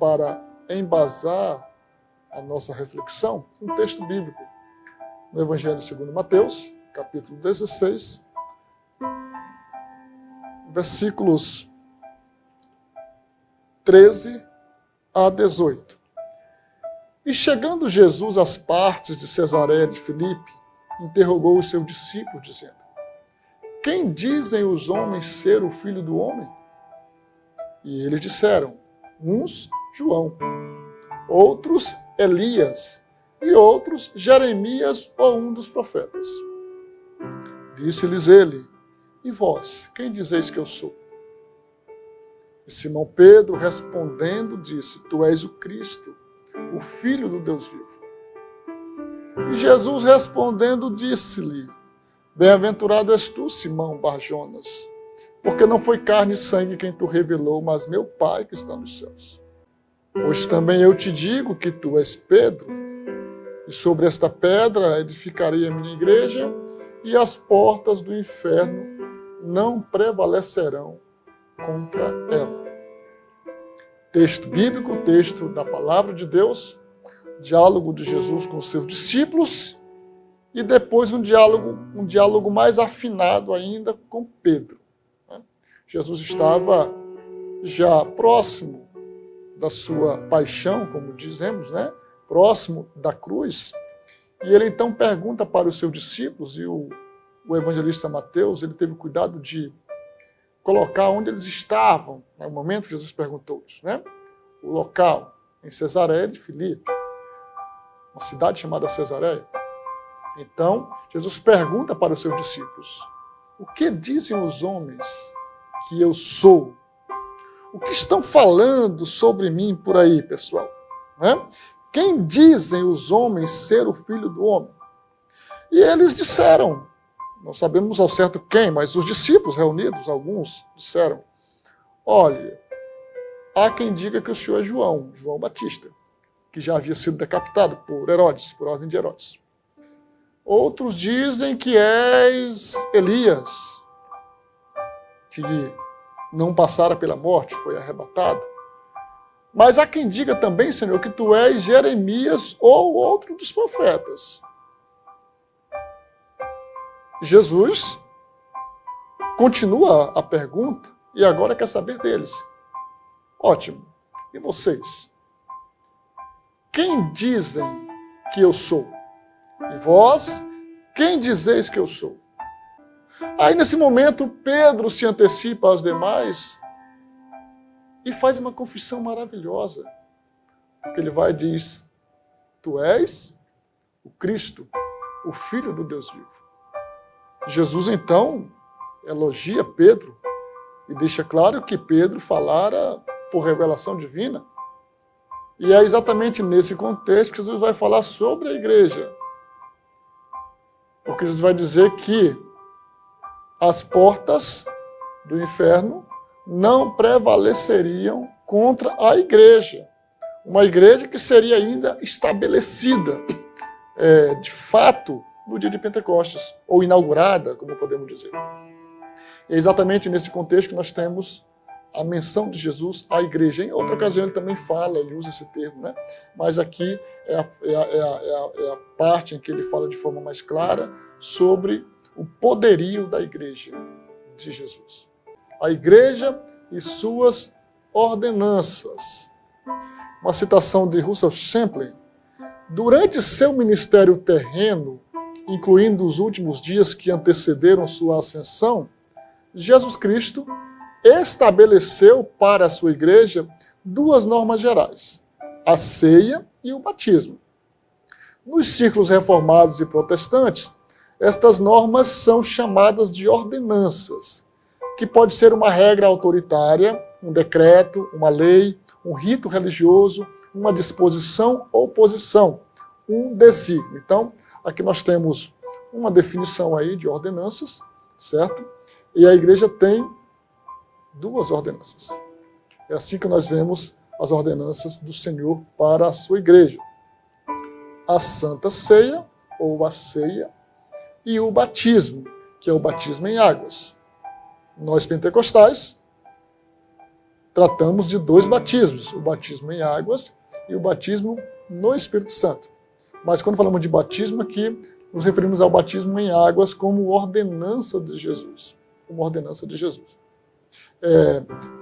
para embasar a nossa reflexão, um texto bíblico no Evangelho segundo Mateus, capítulo 16, versículos 13 a 18. E chegando Jesus às partes de Cesareia de Filipe, interrogou os seus discípulos, dizendo: Quem dizem os homens ser o Filho do Homem? E eles disseram: uns, João, outros, Elias, e outros, Jeremias ou um dos profetas. Disse-lhes ele: E vós, quem dizeis que eu sou? E Simão Pedro, respondendo, disse: Tu és o Cristo, o Filho do Deus vivo. E Jesus, respondendo, disse-lhe: Bem-aventurado és tu, Simão Bar-Jonas, porque não foi carne e sangue quem tu revelou, mas meu Pai que está nos céus. Hoje também eu te digo que tu és Pedro, e sobre esta pedra edificarei a minha igreja, e as portas do inferno não prevalecerão contra ela. Texto bíblico, texto da palavra de Deus, diálogo de Jesus com os seus discípulos, e depois um diálogo mais afinado ainda com Pedro. Jesus estava já próximo da sua paixão, como dizemos, próximo da cruz, e ele então pergunta para os seus discípulos, e o evangelista Mateus, ele teve cuidado de colocar onde eles estavam, no momento que Jesus perguntou isso, O local, em Cesareia de Filipe, uma cidade chamada Cesareia. Então, Jesus pergunta para os seus discípulos: O que dizem os homens que eu sou? O que estão falando sobre mim por aí, pessoal? Quem dizem os homens ser o Filho do Homem? E eles disseram, não sabemos ao certo quem, mas os discípulos reunidos, alguns, disseram: Olha, há quem diga que o senhor é João Batista, que já havia sido decapitado por Herodes, por ordem de Herodes. Outros dizem que és Elias, que não passara pela morte, foi arrebatado. Mas há quem diga também, Senhor, que tu és Jeremias ou outro dos profetas. Jesus continua a pergunta e agora quer saber deles. Ótimo. E vocês? Quem dizem que eu sou? E vós, quem dizeis que eu sou? Aí, nesse momento, Pedro se antecipa aos demais e faz uma confissão maravilhosa. Porque ele vai e diz: Tu és o Cristo, o Filho do Deus vivo. Jesus, então, elogia Pedro e deixa claro que Pedro falara por revelação divina. E é exatamente nesse contexto que Jesus vai falar sobre a igreja. Porque Jesus vai dizer que as portas do inferno não prevaleceriam contra a igreja. Uma igreja que seria ainda estabelecida, de fato, no dia de Pentecostes, ou inaugurada, como podemos dizer. É exatamente nesse contexto que nós temos a menção de Jesus à igreja. Em outra ocasião ele também fala, ele usa esse termo, mas aqui é a parte em que ele fala de forma mais clara sobre o poderio da igreja de Jesus. A igreja e suas ordenanças. Uma citação de Russell Champlin: durante seu ministério terreno, incluindo os últimos dias que antecederam sua ascensão, Jesus Cristo estabeleceu para a sua igreja duas normas gerais: a ceia e o batismo. Nos círculos reformados e protestantes, estas normas são chamadas de ordenanças, que pode ser uma regra autoritária, um decreto, uma lei, um rito religioso, uma disposição ou posição, um desígnio. Então, aqui nós temos uma definição aí de ordenanças, certo? E a igreja tem duas ordenanças. É assim que nós vemos as ordenanças do Senhor para a sua igreja: a Santa Ceia, ou a ceia, e o batismo, que é o batismo em águas. Nós pentecostais tratamos de dois batismos, o batismo em águas e o batismo no Espírito Santo. Mas quando falamos de batismo aqui, nos referimos ao batismo em águas como ordenança de Jesus. Como ordenança de Jesus.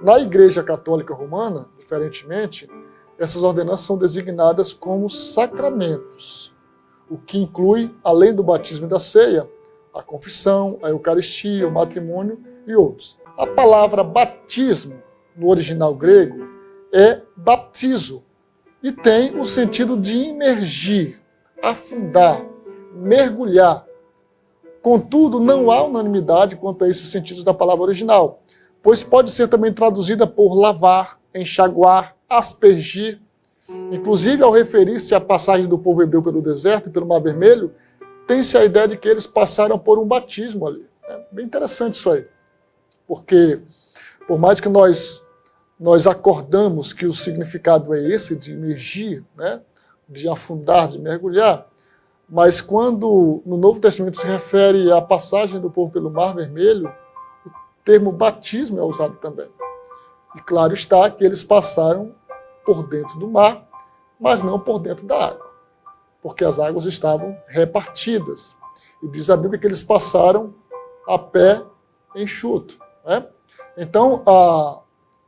Na Igreja Católica Romana, diferentemente, essas ordenanças são designadas como sacramentos, o que inclui, além do batismo e da ceia, a confissão, a Eucaristia, o matrimônio e outros. A palavra batismo, no original grego, é baptizo e tem o sentido de imergir, afundar, mergulhar. Contudo, não há unanimidade quanto a esses sentidos da palavra original, pois pode ser também traduzida por lavar, enxaguar, aspergir. Inclusive, ao referir-se à passagem do povo hebreu pelo deserto e pelo Mar Vermelho, tem-se a ideia de que eles passaram por um batismo ali. É bem interessante isso aí, porque por mais que nós acordamos que o significado é esse, de imergir, né, de afundar, de mergulhar, mas quando no Novo Testamento se refere à passagem do povo pelo Mar Vermelho, o termo batismo é usado também. E claro está que eles passaram por dentro do mar, mas não por dentro da água, porque as águas estavam repartidas. E diz a Bíblia que eles passaram a pé enxuto. Né? Então,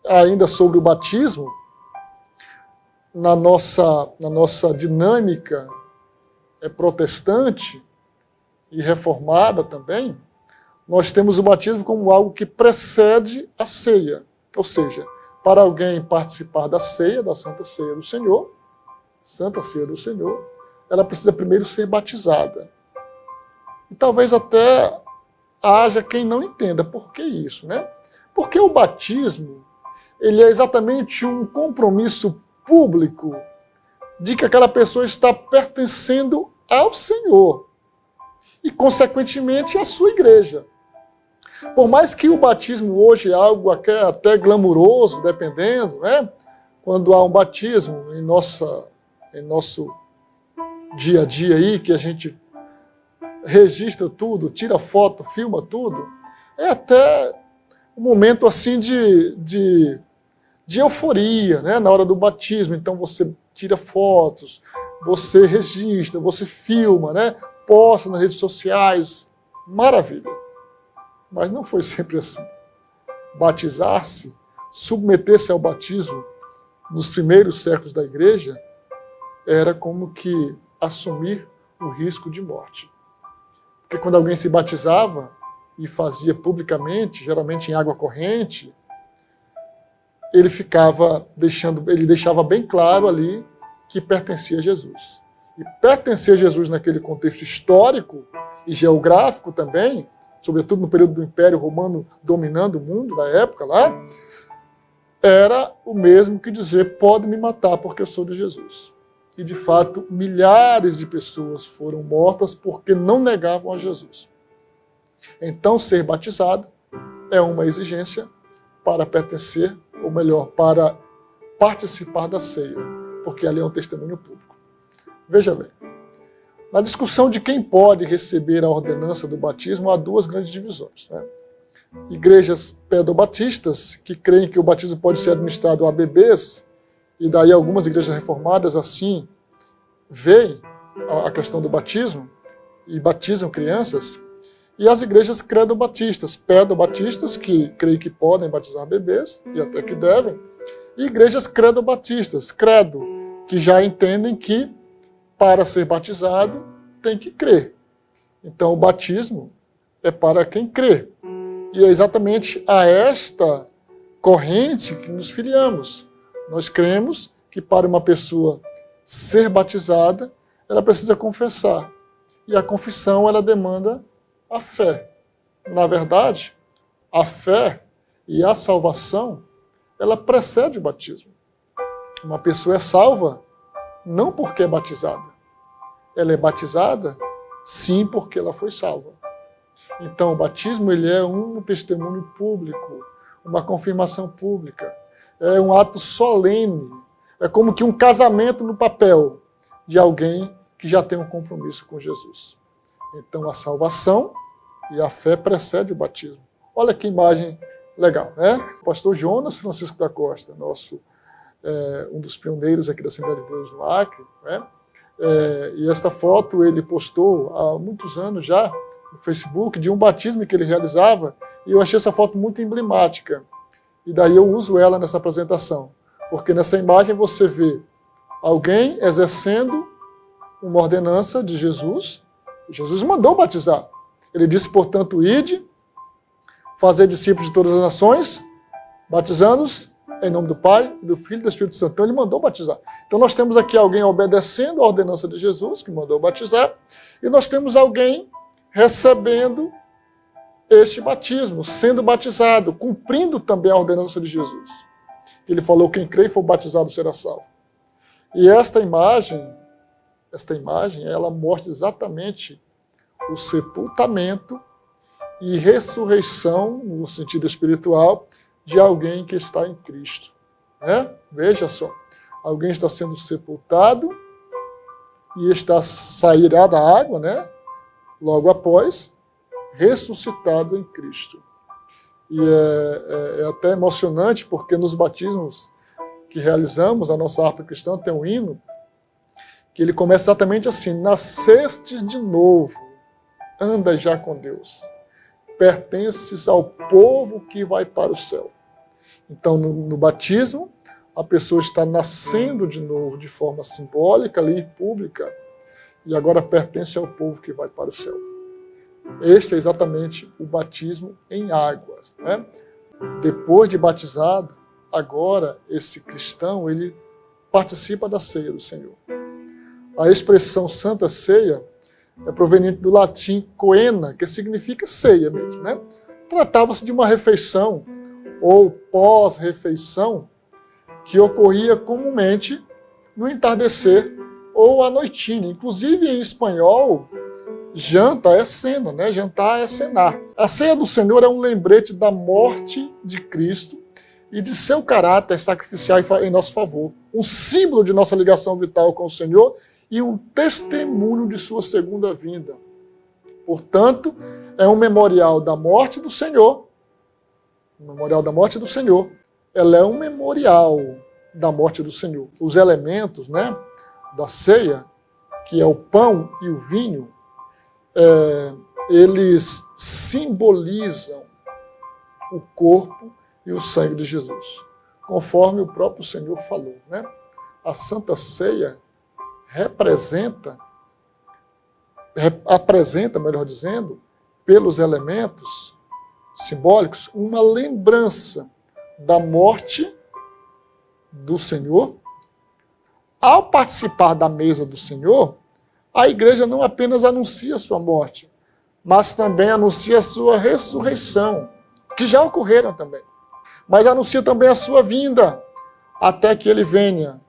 ainda sobre o batismo, na nossa dinâmica protestante e reformada também, nós temos o batismo como algo que precede a ceia. Ou seja, para alguém participar da ceia, da Santa Ceia do Senhor, ela precisa primeiro ser batizada. E talvez até haja quem não entenda por que isso, né? Porque o batismo, ele é exatamente um compromisso público de que aquela pessoa está pertencendo ao Senhor e, consequentemente, à sua igreja. Por mais que o batismo hoje é algo até glamuroso, dependendo, né? Quando há um batismo em nosso dia a dia aí, que a gente registra tudo, tira foto, filma tudo, é até um momento assim de euforia, né? Na hora do batismo. Então você tira fotos, você registra, você filma, né? Posta nas redes sociais, maravilha. Mas não foi sempre assim. Batizar-se, submeter-se ao batismo nos primeiros séculos da igreja era como que assumir o risco de morte. Porque quando alguém se batizava e fazia publicamente, geralmente em água corrente, ele deixava bem claro ali que pertencia a Jesus. E pertencer a Jesus naquele contexto histórico e geográfico também, sobretudo no período do Império Romano dominando o mundo na época lá, era o mesmo que dizer, pode me matar porque eu sou de Jesus. E de fato, milhares de pessoas foram mortas porque não negavam a Jesus. Então, ser batizado é uma exigência para pertencer, ou melhor, para participar da ceia, porque ali é um testemunho público. Veja bem, na discussão de quem pode receber a ordenança do batismo, há duas grandes divisões. Né? Igrejas pedobatistas, que creem que o batismo pode ser administrado a bebês, e daí algumas igrejas reformadas assim veem a questão do batismo e batizam crianças, e as igrejas credobatistas, pedobatistas, que creem que podem batizar bebês, e até que devem, e igrejas credobatistas, credo, que já entendem que para ser batizado tem que crer. Então o batismo é para quem crê. E é exatamente a esta corrente que nos filiamos. Nós cremos que para uma pessoa ser batizada, ela precisa confessar. E a confissão, ela demanda a fé. Na verdade, a fé e a salvação, ela precede o batismo. Uma pessoa é salva não porque é batizada. Ela é batizada, sim, porque ela foi salva. Então, o batismo ele é um testemunho público, uma confirmação pública. É um ato solene. É como que um casamento no papel de alguém que já tem um compromisso com Jesus. Então, a salvação e a fé precede o batismo. Olha que imagem Legal, né? O pastor Jonas Francisco da Costa, um dos pioneiros aqui da Assembleia de Deus no Acre, né? E esta foto ele postou há muitos anos já no Facebook de um batismo que ele realizava, e eu achei essa foto muito emblemática. E daí eu uso ela nessa apresentação, porque nessa imagem você vê alguém exercendo uma ordenança de Jesus. Jesus mandou batizar. Ele disse, portanto, ide, fazer discípulos de todas as nações, batizando-os em nome do Pai, do Filho e do Espírito Santo. Então ele mandou batizar. Então nós temos aqui alguém obedecendo a ordenança de Jesus, que mandou batizar, e nós temos alguém recebendo este batismo, sendo batizado, cumprindo também a ordenança de Jesus. Ele falou, quem crê e for batizado será salvo. E esta imagem, ela mostra exatamente o sepultamento e ressurreição, no sentido espiritual, de alguém que está em Cristo. Né? Veja só, alguém está sendo sepultado e sairá da água, né? Logo após, ressuscitado em Cristo. E é até emocionante, porque nos batismos que realizamos, a nossa harpa cristã tem um hino, que ele começa exatamente assim, nascestes de novo, anda já com Deus, pertences ao povo que vai para o céu. Então, no batismo, a pessoa está nascendo de novo de forma simbólica ali, pública, e agora pertence ao povo que vai para o céu. Este é exatamente o batismo em águas, né? Depois de batizado, agora esse cristão, ele participa da ceia do Senhor. A expressão Santa Ceia é proveniente do latim coena, que significa ceia mesmo, né? Tratava-se de uma refeição ou pós-refeição que ocorria comumente no entardecer ou à noitinha. Inclusive em espanhol, janta é cena, né? Jantar é cenar. A ceia do Senhor é um lembrete da morte de Cristo e de seu caráter sacrificial em nosso favor. Um símbolo de nossa ligação vital com o Senhor e um testemunho de sua segunda vinda. Portanto, é um memorial da morte do Senhor. Um memorial da morte do Senhor. Ela é um memorial da morte do Senhor. Os elementos, né, da ceia, que é o pão e o vinho, eles simbolizam o corpo e o sangue de Jesus, conforme o próprio Senhor falou, né? A Santa Ceia apresenta, melhor dizendo, pelos elementos simbólicos, uma lembrança da morte do Senhor. Ao participar da mesa do Senhor, a igreja não apenas anuncia a sua morte, mas também anuncia a sua ressurreição, que já ocorreram também. Mas anuncia também a sua vinda, até que ele venha.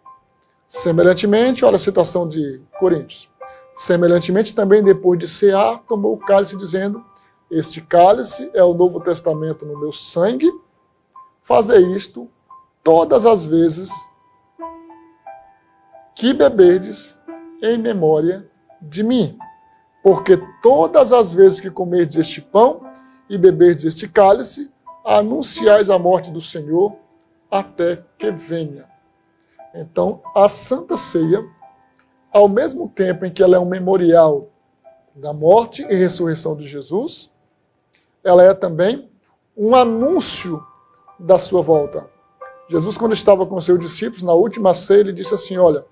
Semelhantemente, olha a citação de Coríntios. Semelhantemente, também depois de cear, tomou o cálice, dizendo, este cálice é o Novo Testamento no meu sangue, fazei isto todas as vezes que beberdes em memória de mim. Porque todas as vezes que comerdes este pão e beberdes este cálice, anunciais a morte do Senhor até que venha. Então, a Santa Ceia, ao mesmo tempo em que ela é um memorial da morte e ressurreição de Jesus, ela é também um anúncio da sua volta. Jesus, quando estava com os seus discípulos, na última ceia, ele disse assim, olha,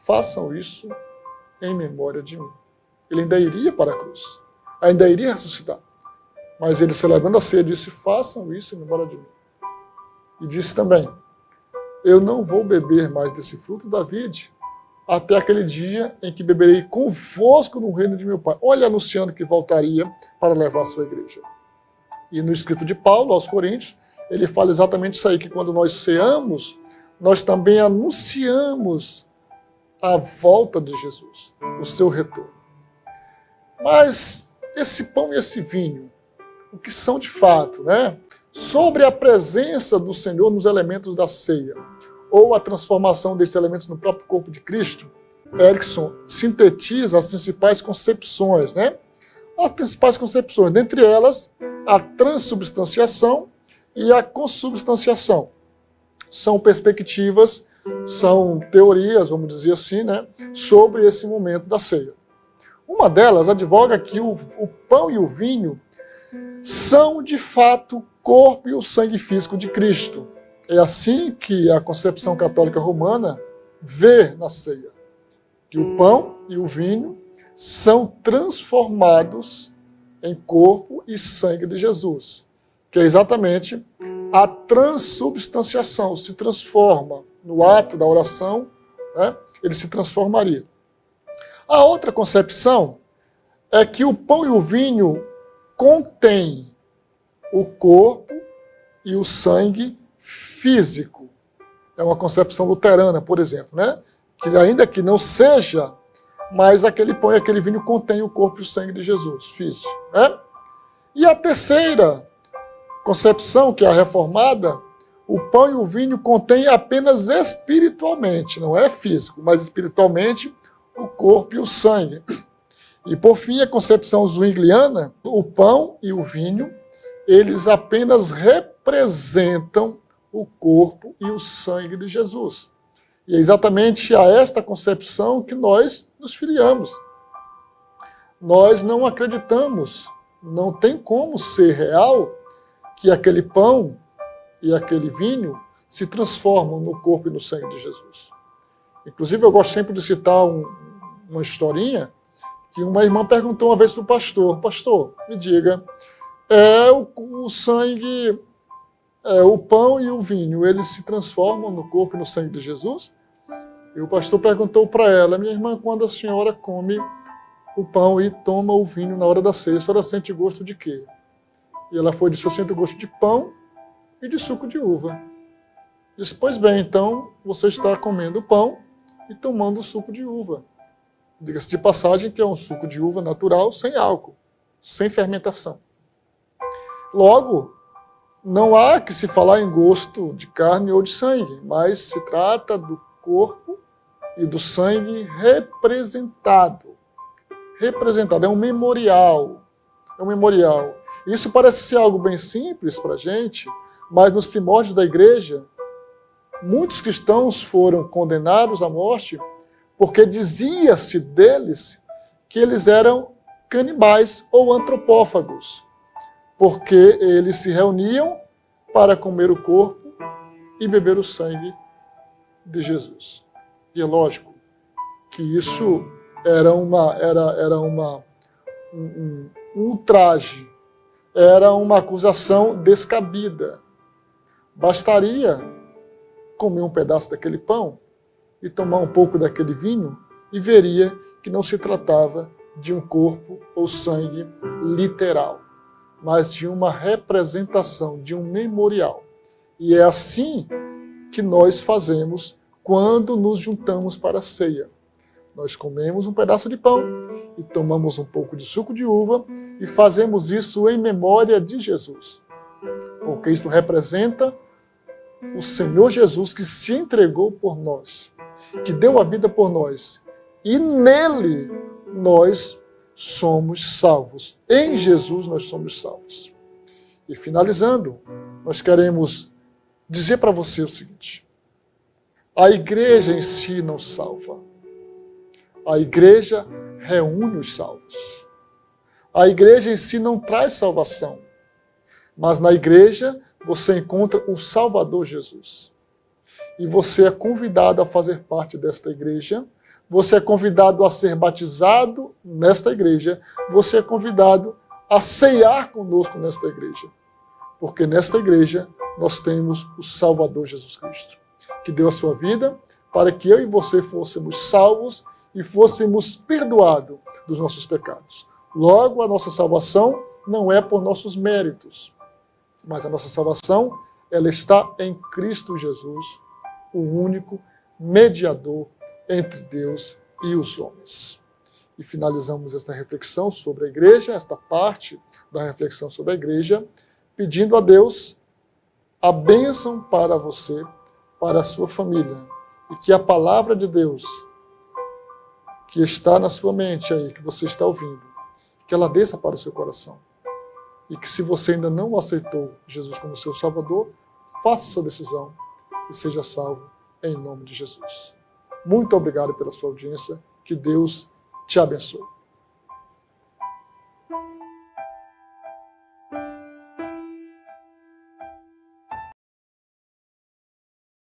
façam isso em memória de mim. Ele ainda iria para a cruz, ainda iria ressuscitar. Mas ele, celebrando a ceia, disse, façam isso em memória de mim. E disse também, eu não vou beber mais desse fruto da vide até aquele dia em que beberei convosco no reino de meu Pai. Olha, anunciando que voltaria para levar a sua igreja. E no escrito de Paulo aos Coríntios, ele fala exatamente isso aí, que quando nós ceamos, nós também anunciamos a volta de Jesus, o seu retorno. Mas esse pão e esse vinho, o que são de fato, né? Sobre a presença do Senhor nos elementos da ceia, ou a transformação desses elementos no próprio corpo de Cristo, Erickson sintetiza as principais concepções, né? As principais concepções, dentre elas, a transubstanciação e a consubstanciação. São perspectivas, são teorias, vamos dizer assim, né, sobre esse momento da ceia. Uma delas advoga que o pão e o vinho são, de fato, o corpo e o sangue físico de Cristo. É assim que a concepção católica romana vê na ceia, que o pão e o vinho são transformados em corpo e sangue de Jesus, que é exatamente a transubstanciação, se transforma no ato da oração, né, ele se transformaria. A outra concepção é que o pão e o vinho contém o corpo e o sangue físico. É uma concepção luterana, por exemplo, né? Que ainda que não seja, mas aquele pão e aquele vinho contém o corpo e o sangue de Jesus, físico, né? E a terceira concepção, que é a reformada, o pão e o vinho contém apenas espiritualmente, não é físico, mas espiritualmente, o corpo e o sangue. E por fim, a concepção zwingliana, o pão e o vinho, eles apenas representam o corpo e o sangue de Jesus. E é exatamente a esta concepção que nós nos filiamos. Nós não acreditamos, não tem como ser real que aquele pão e aquele vinho se transformam no corpo e no sangue de Jesus. Inclusive, eu gosto sempre de citar uma historinha que uma irmã perguntou uma vez para o pastor: pastor, me diga, o sangue, o pão e o vinho, eles se transformam no corpo e no sangue de Jesus? E o pastor perguntou para ela: minha irmã, quando a senhora come o pão e toma o vinho na hora da ceia, a senhora sente gosto de quê? E ela foi e disse: eu sinto gosto de pão e de suco de uva. Disse: pois bem, então você está comendo pão e tomando suco de uva. Diga-se de passagem que é um suco de uva natural, sem álcool, sem fermentação. Logo, não há que se falar em gosto de carne ou de sangue, mas se trata do corpo e do sangue representado. Representado, é um memorial. É um memorial. Isso parece ser algo bem simples para a gente, mas nos primórdios da igreja, muitos cristãos foram condenados à morte porque dizia-se deles que eles eram canibais ou antropófagos, porque eles se reuniam para comer o corpo e beber o sangue de Jesus. E é lógico que isso era um ultraje, era uma acusação descabida. Bastaria comer um pedaço daquele pão e tomar um pouco daquele vinho e veria que não se tratava de um corpo ou sangue literal, mas de uma representação, de um memorial. E é assim que nós fazemos quando nos juntamos para a ceia. Nós comemos um pedaço de pão e tomamos um pouco de suco de uva e fazemos isso em memória de Jesus. Porque isto representa o Senhor Jesus que se entregou por nós, que deu a vida por nós. E nele nós somos salvos. Em Jesus nós somos salvos. E finalizando, nós queremos dizer para você o seguinte: a igreja em si não salva. A igreja reúne os salvos. A igreja em si não traz salvação. Mas na igreja você encontra o Salvador Jesus. E você é convidado a fazer parte desta igreja. Você é convidado a ser batizado nesta igreja. Você é convidado a ceiar conosco nesta igreja. Porque nesta igreja nós temos o Salvador Jesus Cristo, que deu a sua vida para que eu e você fôssemos salvos e fôssemos perdoados dos nossos pecados. Logo, a nossa salvação não é por nossos méritos, mas a nossa salvação, ela está em Cristo Jesus, o único mediador entre Deus e os homens. E finalizamos esta reflexão sobre a igreja, esta parte da reflexão sobre a igreja, pedindo a Deus a bênção para você, para a sua família, e que a palavra de Deus que está na sua mente aí, que você está ouvindo, que ela desça para o seu coração. e que se você ainda não aceitou Jesus como seu Salvador, faça essa decisão e seja salvo em nome de Jesus. Muito obrigado pela sua audiência. Que Deus te abençoe.